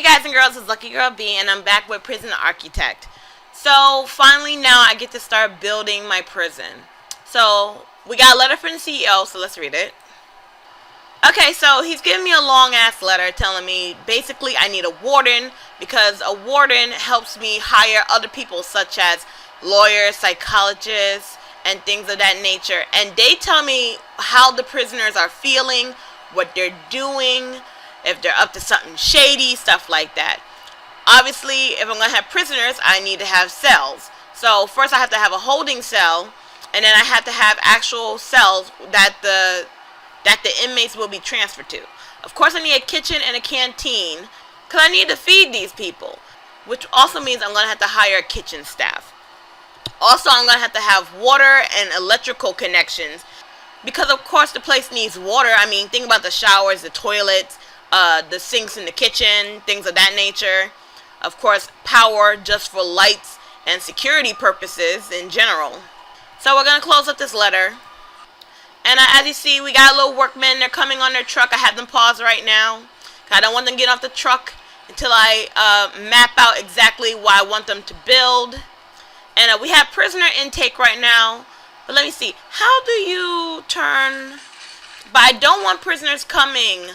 Hey guys and girls, it's LuckyGurlB and I'm back with Prison Architect. So finally now I get to start building my prison. So we got a letter from the CEO, so let's read it. Okay, so he's giving me a long ass letter telling me basically I need a warden because a warden helps me hire other people such as lawyers, psychologists, and things of that nature. And they tell me how the prisoners are feeling, what they're doing, if they're up to something shady, stuff like that. Obviously, if I'm going to have prisoners, I need to have cells. So first I have to have a holding cell, and then I have to have actual cells that the inmates will be transferred to. Of course, I need a kitchen and a canteen because I need to feed these people, which also means I'm going to have to hire a kitchen staff. Also, I'm going to have water and electrical connections because, of course, the place needs water. I mean, think about the showers, the toilets, the sinks in the kitchen, things of that nature. Of course, power just for lights and security purposes in general. So we're going to close up this letter. And as you see, we got a little workmen. They're coming on their truck. I have them pause right now. I don't want them to get off the truck until I map out exactly what I want them to build. And we have prisoner intake right now. But let me see. How do you turn... But I don't want prisoners coming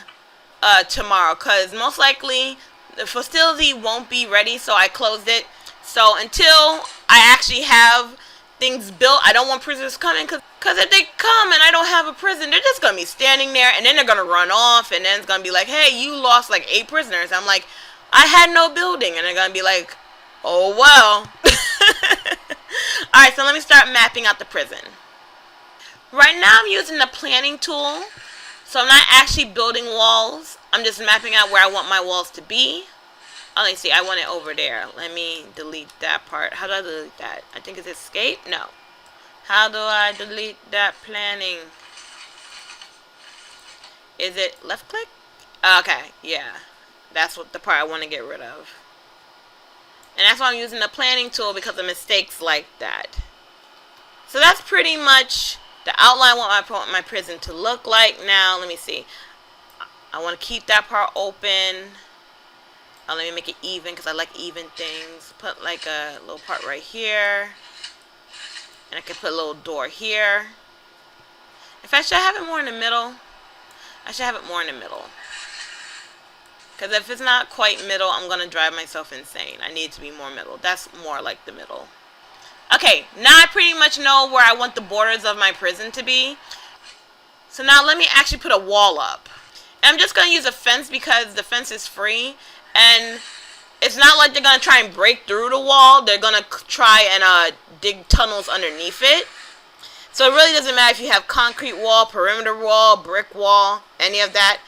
tomorrow because most likely the facility won't be ready, so I closed it. So until I actually have things built, I don't want prisoners coming because if they come and I don't have a prison, they're just going to be standing there and then they're going to run off and then it's going to be like, hey, you lost like 8 prisoners. I'm like, I had no building, and they're going to be like, oh well. Alright, so let me start mapping out the prison. Right now I'm using the planning tool, so I'm not actually building walls. I'm just mapping out where I want my walls to be. Oh, let me see. I want it over there. Let me delete that part. How do I delete that? I think it's escape? No. How do I delete that planning? Is it left click? Okay, yeah. That's what the part I want to get rid of. And that's why I'm using the planning tool, because of mistakes like that. So that's pretty much the outline what I want my prison to look like. Now, let me see. I want to keep that part open. Let me make it even because I like even things. Put like a little part right here. And I can put a little door here. In fact, should I have it more in the middle? I should have it more in the middle. Because if it's not quite middle, I'm going to drive myself insane. I need it to be more middle. That's more like the middle. Okay, now I pretty much know where I want the borders of my prison to be. So now let me actually put a wall up. And I'm just going to use a fence because the fence is free. And it's not like they're going to try and break through the wall. They're going to try and dig tunnels underneath it. So it really doesn't matter if you have concrete wall, perimeter wall, brick wall, any of that.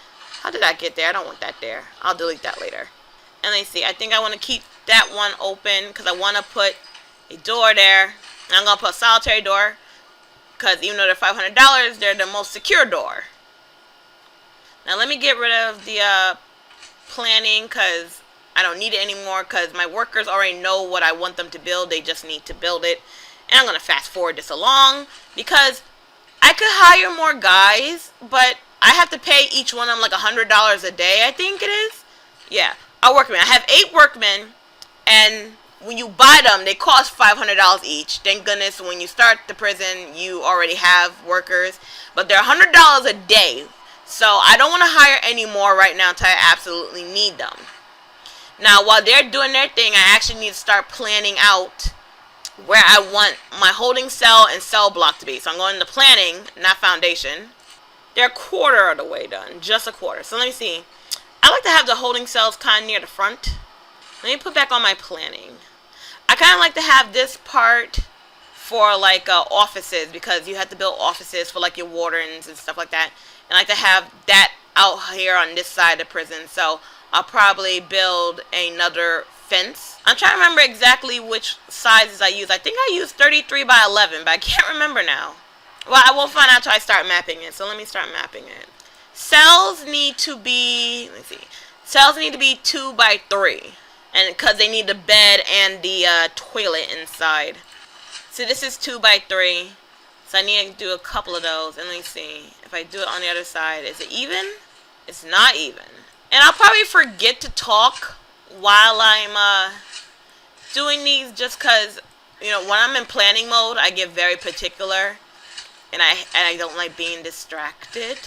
How did I get there? I don't want that there. I'll delete that later. And let's see. I think I want to keep that one open because I want to put a door there. And I'm going to put a solitary door because even though they're $500, they're the most secure door. Now let me get rid of the planning because I don't need it anymore because my workers already know what I want them to build. They just need to build it. And I'm going to fast forward this along because I could hire more guys, but I have to pay each one of them like $100 a day, I think it is. Yeah, our workmen. I have 8 workmen, and when you buy them, they cost $500 each. Thank goodness when you start the prison, you already have workers. But they're $100 a day. So I don't want to hire any more right now until I absolutely need them. Now, while they're doing their thing, I actually need to start planning out where I want my holding cell and cell block to be. So I'm going to planning, not foundation. They're a quarter of the way done. Just a quarter. So let me see. I like to have the holding cells kind of near the front. Let me put back on my planning. I kind of like to have this part for like offices because you have to build offices for like your wardens and stuff like that. And I like to have that out here on this side of the prison. So I'll probably build another fence. I'm trying to remember exactly which sizes I use. I think I use 33 by 11, but I can't remember now. Well, I won't find out until I start mapping it. So let me start mapping it. Cells need to be, let me see. Cells need to be 2 by 3. And because they need the bed and the toilet inside. So this is 2 by 3. So I need to do a couple of those. And let me see. If I do it on the other side, is it even? It's not even. And I'll probably forget to talk while I'm doing these, just because, you know, when I'm in planning mode, I get very particular, and I don't like being distracted.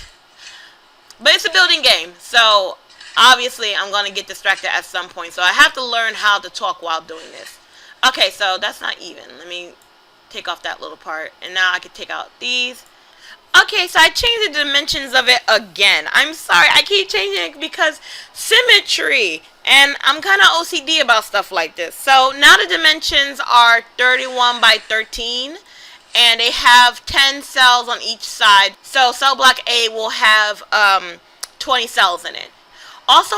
But it's a building game, so obviously I'm going to get distracted at some point. So I have to learn how to talk while doing this. Okay, so that's not even. Let me take off that little part. And now I can take out these. Okay, so I changed the dimensions of it again. I'm sorry, I keep changing it because symmetry. And I'm kind of OCD about stuff like this. So now the dimensions are 31 by 13. And they have 10 cells on each side. So cell block A will have 20 cells in it. Also,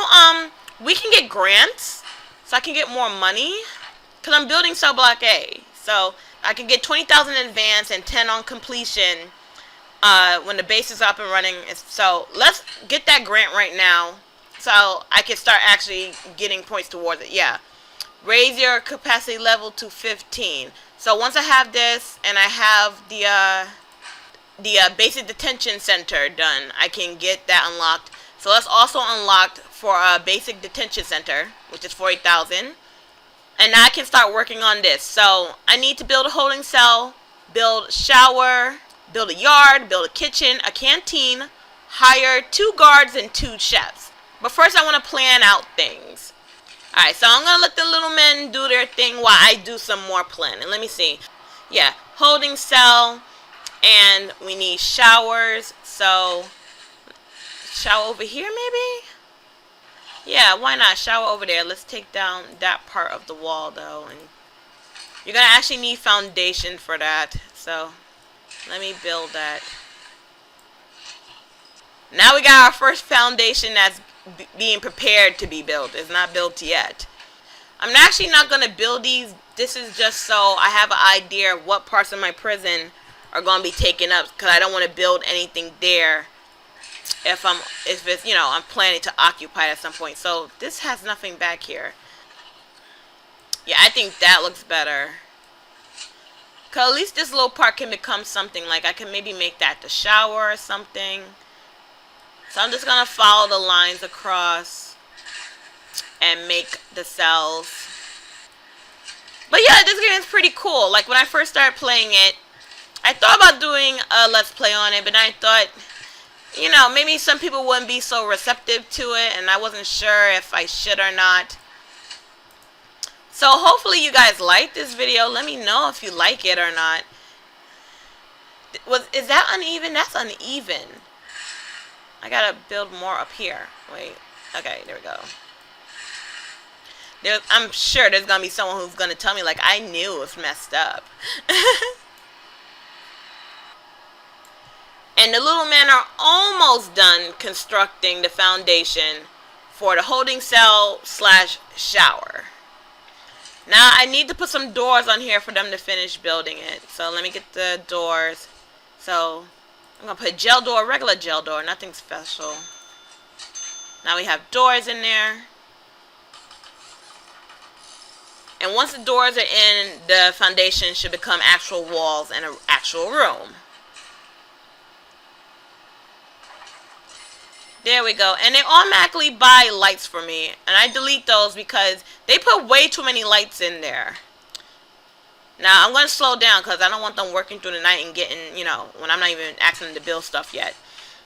we can get grants, so I can get more money, because I'm building cell block A. So I can get 20,000 in advance and 10 on completion when the base is up and running. So let's get that grant right now, so I can start actually getting points towards it. Yeah. Raise your capacity level to 15. So once I have this and I have the basic detention center done, I can get that unlocked. So that's also unlocked for a basic detention center, which is 40,000. And now I can start working on this. So I need to build a holding cell, build a shower, build a yard, build a kitchen, a canteen, hire 2 guards and 2 chefs. But first I want to plan out things. Alright, so I'm going to let the little men do their thing while I do some more planning. Let me see. Yeah, holding cell, and we need showers. So, shower over here maybe? Yeah, why not? Shower over there. Let's take down that part of the wall though. And you're going to actually need foundation for that. So, let me build that. Now we got our first foundation that's being prepared to be built. It's not built yet. I'm actually not going to build these. This is just so I have an idea of what parts of my prison are going to be taken up, because I don't want to build anything there if it's, you know, I'm planning to occupy it at some point. So this has nothing back here. Yeah, I think that looks better, because at least this little part can become something. Like I can maybe make that the shower or something. So I'm just going to follow the lines across and make the cells. But yeah, this game is pretty cool. Like when I first started playing it, I thought about doing a Let's Play on it, but I thought, you know, maybe some people wouldn't be so receptive to it, and I wasn't sure if I should or not. So hopefully you guys like this video. Let me know if you like it or not. Is that uneven? That's uneven. I gotta build more up here. Wait. Okay, there we go. I'm sure there's gonna be someone who's gonna tell me, like, I knew it was messed up. And the little men are almost done constructing the foundation for the holding cell / shower. Now I need to put some doors on here for them to finish building it. So let me get the doors. So I'm going to put gel door, regular gel door, nothing special. Now we have doors in there. And once the doors are in, the foundation should become actual walls and an actual room. There we go. And they automatically buy lights for me. And I delete those because they put way too many lights in there. Now, I'm going to slow down because I don't want them working through the night and getting, you know, when I'm not even asking them to build stuff yet.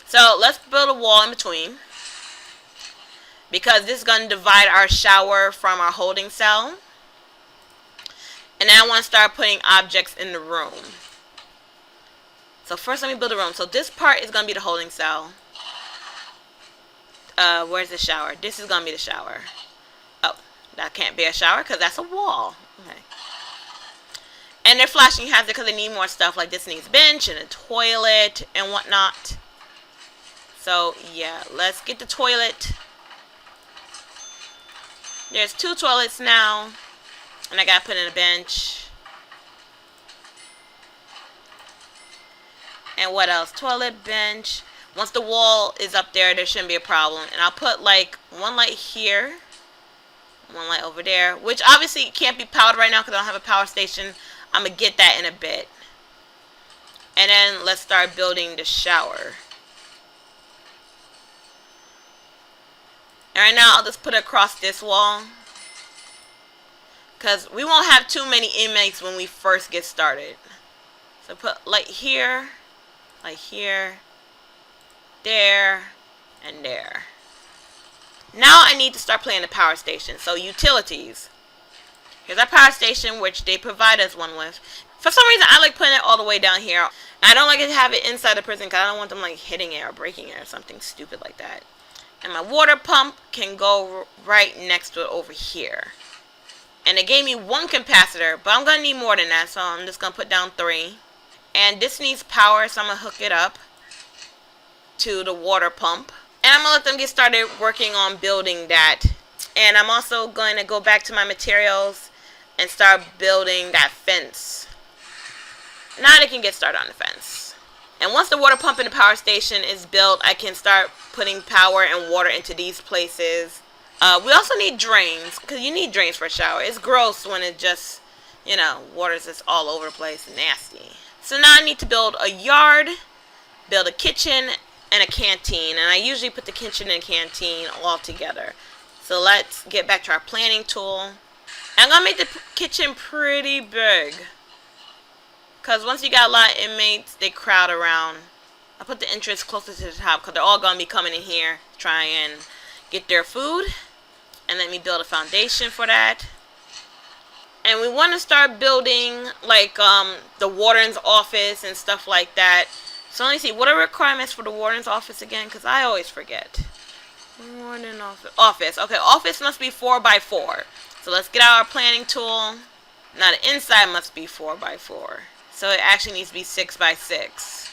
So, let's build a wall in between. Because this is going to divide our shower from our holding cell. And then I want to start putting objects in the room. So, first let me build a room. So, this part is going to be the holding cell. Where's the shower? This is going to be the shower. Oh, that can't be a shower because that's a wall. Okay. And they're flashing hazard because they need more stuff. Like this needs a bench and a toilet and whatnot. So, yeah. Let's get the toilet. There's 2 toilets now. And I got to put in a bench. And what else? Toilet, bench. Once the wall is up there, there shouldn't be a problem. And I'll put like 1 light here. 1 light over there. Which obviously can't be powered right now because I don't have a power station. I'm going to get that in a bit. And then let's start building the shower. And right now I'll just put it across this wall. because we won't have too many inmates when we first get started. So put light here, there, and there. Now I need to start playing the power station. So utilities. Here's our power station, which they provide us one with. For some reason, I like putting it all the way down here. I don't like to have it inside the prison because I don't want them like hitting it or breaking it or something stupid like that. And my water pump can go right next to it over here. And it gave me 1 capacitor, but I'm going to need more than that, so I'm just going to put down 3. And this needs power, so I'm going to hook it up to the water pump. And I'm going to let them get started working on building that. And I'm also going to go back to my materials and start building that fence. Now they can get started on the fence. And once the water pump and the power station is built, I can start putting power and water into these places. We also need drains, because you need drains for a shower. It's gross when it just, water's just all over the place and nasty. So now I need to build a yard, build a kitchen, and a canteen. And I usually put the kitchen and canteen all together. So let's get back to our planning tool. I'm going to make the kitchen pretty big, because once you got a lot of inmates, they crowd around. I put the entrance closer to the top because they're all going to be coming in here to try and get their food. And let me build a foundation for that. And we want to start building like the warden's office and stuff like that. So let me see, what are requirements for the warden's office again? Because I always forget. Warden office. Okay, office must be 4x4. So let's get out our planning tool. Now the inside must be 4x4. So it actually needs to be 6x6.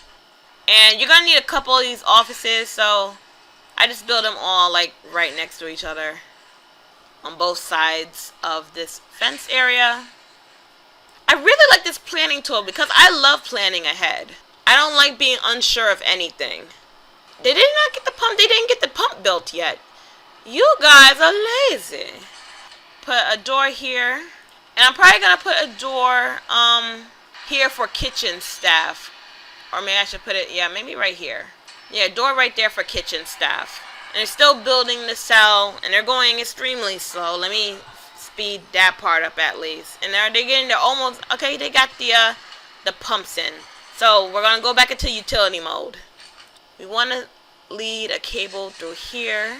And you're going to need a couple of these offices. So I just build them all like right next to each other on both sides of this fence area. I really like this planning tool because I love planning ahead. I don't like being unsure of anything. They did not get the pump. They didn't get the pump built yet. You guys are lazy. Put a door here. And I'm probably going to put a door here for kitchen staff. Or maybe I should put it, maybe right here. Yeah, door right there for kitchen staff. And they're still building the cell, and they're going extremely slow. Let me speed that part up at least. And they're almost, okay, they got the pumps in. So we're going to go back into utility mode. We want to lead a cable through here.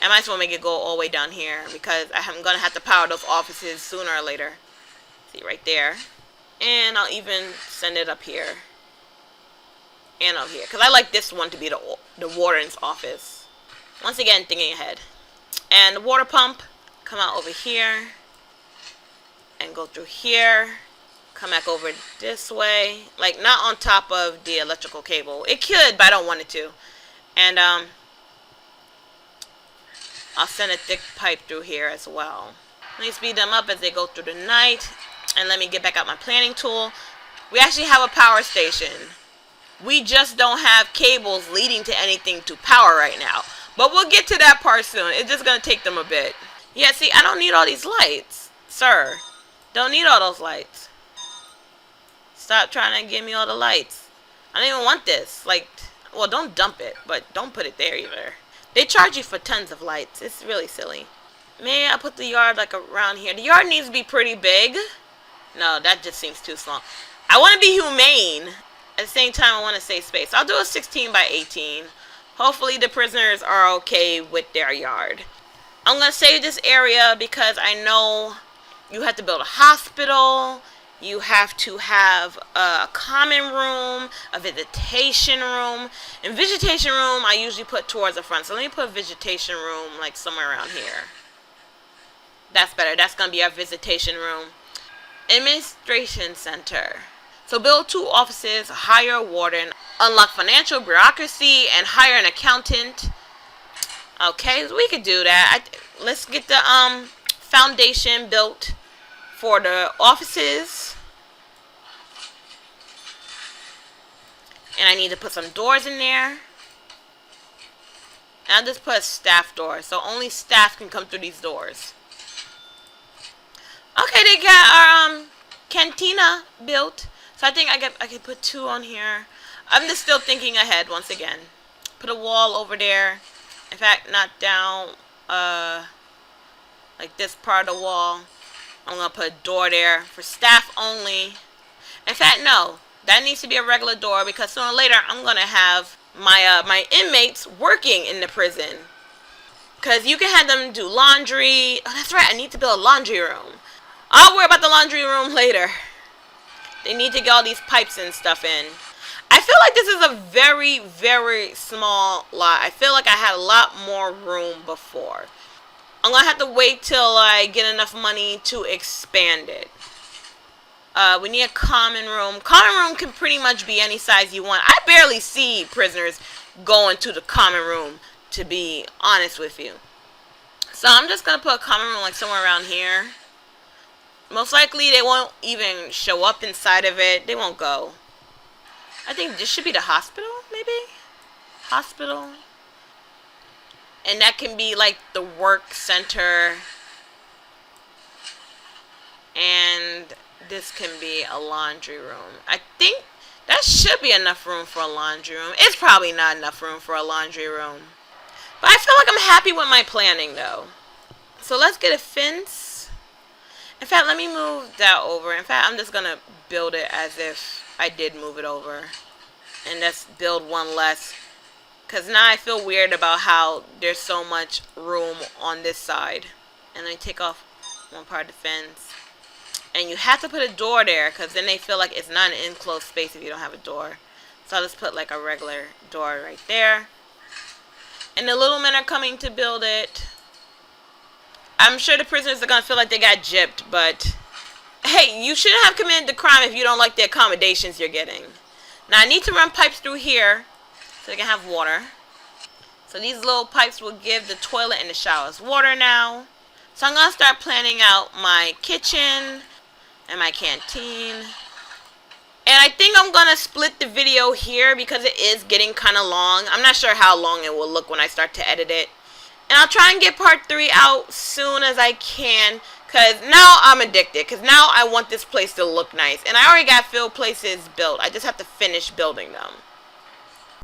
I might as well make it go all the way down here because I'm going to have to power those offices sooner or later. See, right there. And I'll even send it up here. And up here. Because I like this one to be the warden's office. Once again, thinking ahead. And the water pump, come out over here. And go through here. Come back over this way. Like, not on top of the electrical cable. It could, but I don't want it to. And, I'll send a thick pipe through here as well. Let me speed them up as they go through the night. And let me get back out my planning tool. We actually have a power station. We just don't have cables leading to anything to power right now. But we'll get to that part soon. It's just going to take them a bit. Yeah, see, I don't need all these lights. Sir, don't need all those lights. Stop trying to give me all the lights. I don't even want this. Like, well, don't dump it, but don't put it there either. They charge you for tons of lights. It's really silly. May I put the yard like around here? The yard needs to be pretty big. No, that just seems too small. I want to be humane. At the same time, I want to save space. I'll do a 16 by 18. Hopefully the prisoners are okay with their yard. I'm going to save this area because I know you have to build a hospital. You have to have a common room, a visitation room. And visitation room, I usually put towards the front. So let me put visitation room like somewhere around here. That's better. That's going to be our visitation room. Administration center. So build 2 offices, hire a warden, unlock financial bureaucracy, and hire an accountant. Okay, so we could do that. Let's get the foundation built for the offices. And I need to put some doors in there. And I'll just put a staff door, so only staff can come through these doors. Okay, they got our cantina built. So I think I could put 2 on here. I'm just still thinking ahead once again. Put a wall over there. In fact, not down like this part of the wall. I'm going to put a door there for staff only. In fact, no. That needs to be a regular door because sooner or later I'm going to have my inmates working in the prison. Because you can have them do laundry. Oh, that's right. I need to build a laundry room. I'll worry about the laundry room later. They need to get all these pipes and stuff in. I feel like this is a very, very small lot. I feel like I had a lot more room before. I'm going to have to wait till I get enough money to expand it. We need a common room. Common room can pretty much be any size you want. I barely see prisoners go into the common room, to be honest with you. So I'm just going to put a common room like somewhere around here. Most likely they won't even show up inside of it. They won't go. I think this should be the hospital, maybe? Hospital. And that can be like the work center. And this can be a laundry room. I think that should be enough room for a laundry room. It's probably not enough room for a laundry room. But I feel like I'm happy with my planning though. So let's get a fence. In fact, let me move that over. In fact, I'm just going to build it as if I did move it over. And let's build one less. Because now I feel weird about how there's so much room on this side. And I take off one part of the fence. And you have to put a door there because then they feel like it's not an enclosed space if you don't have a door. So I'll just put like a regular door right there. And the little men are coming to build it. I'm sure the prisoners are going to feel like they got gypped, but hey, you shouldn't have committed the crime if you don't like the accommodations you're getting. Now I need to run pipes through here so they can have water. So these little pipes will give the toilet and the showers water now. So I'm going to start planning out my kitchen and my canteen. And I think I'm going to split the video here because it is getting kind of long. I'm not sure how long it will look when I start to edit it. And I'll try and get part 3 out soon as I can. Because now I'm addicted. Because now I want this place to look nice. And I already got filled places built. I just have to finish building them.